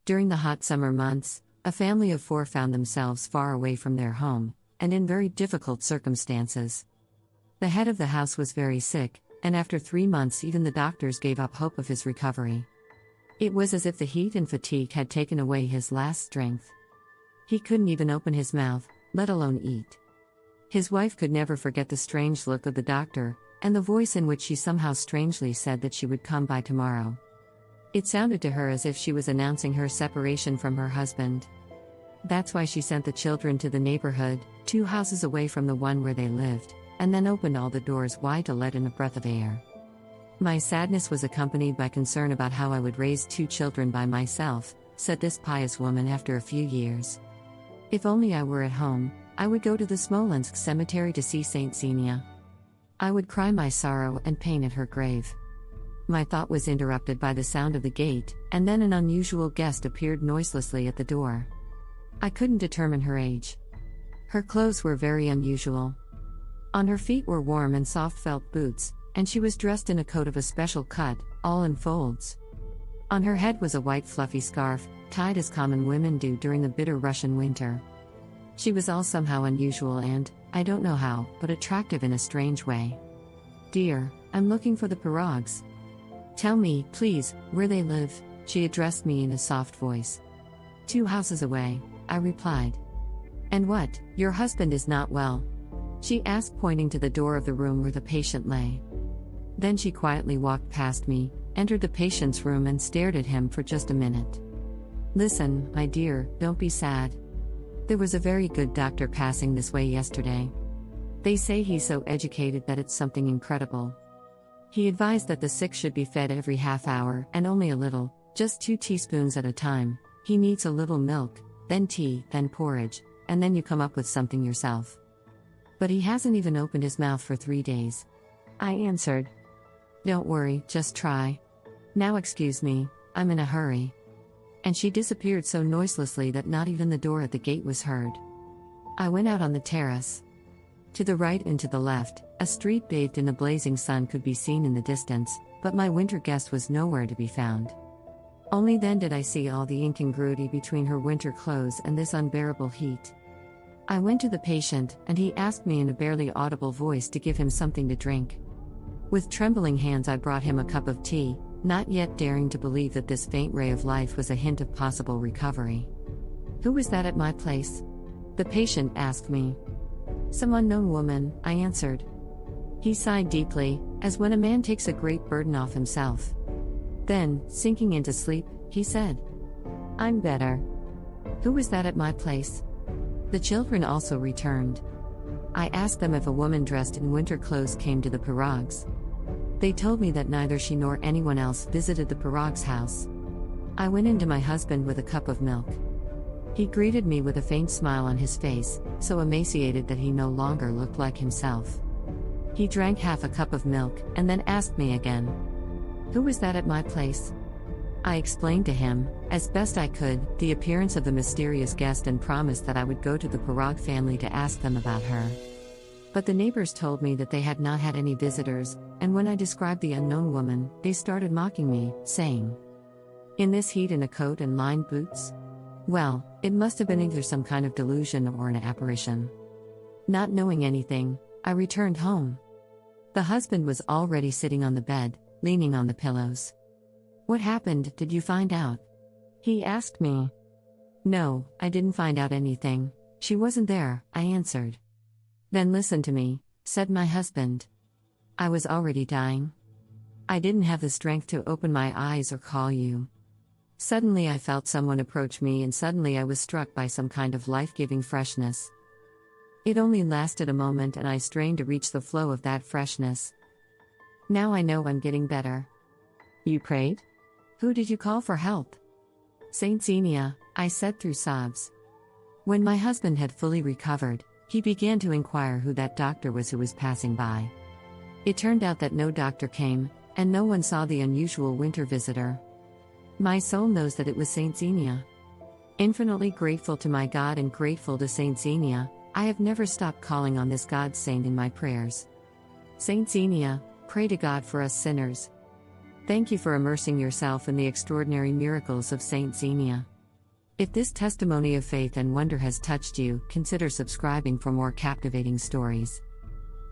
During the hot summer months, a family of 4 found themselves far away from their home, and in very difficult circumstances. The head of the house was very sick, and after 3 months even the doctors gave up hope of his recovery. It was as if the heat and fatigue had taken away his last strength. He couldn't even open his mouth, let alone eat. His wife could never forget the strange look of the doctor, and the voice in which she somehow strangely said that she would come by tomorrow. It sounded to her as if she was announcing her separation from her husband. That's why she sent the children to the neighborhood, 2 houses away from the one where they lived, and then opened all the doors wide to let in a breath of air. My sadness was accompanied by concern about how I would raise 2 children by myself, said this pious woman after a few years. If only I were at home, I would go to the Smolensk cemetery to see Saint Xenia. I would cry my sorrow and pain at her grave. My thought was interrupted by the sound of the gate, and then an unusual guest appeared noiselessly at the door. I couldn't determine her age. Her clothes were very unusual. On her feet were warm and soft felt boots, and she was dressed in a coat of a special cut, all in folds. On her head was a white fluffy scarf, tied as common women do during the bitter Russian winter. She was all somehow unusual and, I don't know how, but attractive in a strange way. "Dear, I'm looking for the Pirogs. Tell me, please, where they live," she addressed me in a soft voice. "2 houses away," I replied. "And what, your husband is not well?" she asked, pointing to the door of the room where the patient lay. Then she quietly walked past me, entered the patient's room and stared at him for just a minute. "Listen, my dear, don't be sad. There was a very good doctor passing this way yesterday. They say he's so educated that it's something incredible. He advised that the sick should be fed every half hour and only a little, just 2 teaspoons at a time. He needs a little milk, then tea, then porridge, and then you come up with something yourself. But he hasn't even opened his mouth for 3 days." I answered, "Don't worry, just try. Now excuse me, I'm in a hurry." And she disappeared so noiselessly that not even the door at the gate was heard. I went out on the terrace. To the right and to the left, a street bathed in the blazing sun could be seen in the distance, but my winter guest was nowhere to be found. Only then did I see all the incongruity between her winter clothes and this unbearable heat. I went to the patient, and he asked me in a barely audible voice to give him something to drink. With trembling hands I brought him a cup of tea, not yet daring to believe that this faint ray of life was a hint of possible recovery. "Who was that at my place?" the patient asked me. "Some unknown woman," I answered. He sighed deeply, as when a man takes a great burden off himself. Then, sinking into sleep, he said, "I'm better." "Who was that at my place?" The children also returned. I asked them if a woman dressed in winter clothes came to the Pirogs. They told me that neither she nor anyone else visited the Pirogs' house. I went in to my husband with a cup of milk. He greeted me with a faint smile on his face, so emaciated that he no longer looked like himself. He drank half a cup of milk, and then asked me again, "Who was that at my place?" I explained to him, as best I could, the appearance of the mysterious guest and promised that I would go to the Pirog family to ask them about her. But the neighbors told me that they had not had any visitors, and when I described the unknown woman, they started mocking me, saying, "In this heat in a coat and lined boots? Well, it must have been either some kind of delusion or an apparition." Not knowing anything, I returned home. The husband was already sitting on the bed, leaning on the pillows. "What happened, did you find out?" he asked me. "No, I didn't find out anything. She wasn't there," I answered. "Then listen to me," said my husband. "I was already dying. I didn't have the strength to open my eyes or call you. Suddenly I felt someone approach me, and suddenly I was struck by some kind of life-giving freshness. It only lasted a moment, and I strained to reach the flow of that freshness. Now I know I'm getting better." "You prayed? Who did you call for help?" "Saint Xenia," I said through sobs. When my husband had fully recovered, he began to inquire who that doctor was who was passing by. It turned out that no doctor came, and no one saw the unusual winter visitor. My soul knows that it was Saint Xenia. Infinitely grateful to my God and grateful to Saint Xenia, I have never stopped calling on this God saint in my prayers. Saint Xenia, pray to God for us sinners. Thank you for immersing yourself in the extraordinary miracles of Saint Xenia. If this testimony of faith and wonder has touched you, consider subscribing for more captivating stories.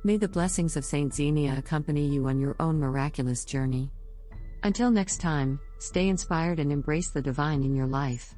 May the blessings of Saint Xenia accompany you on your own miraculous journey. Until next time, stay inspired and embrace the divine in your life.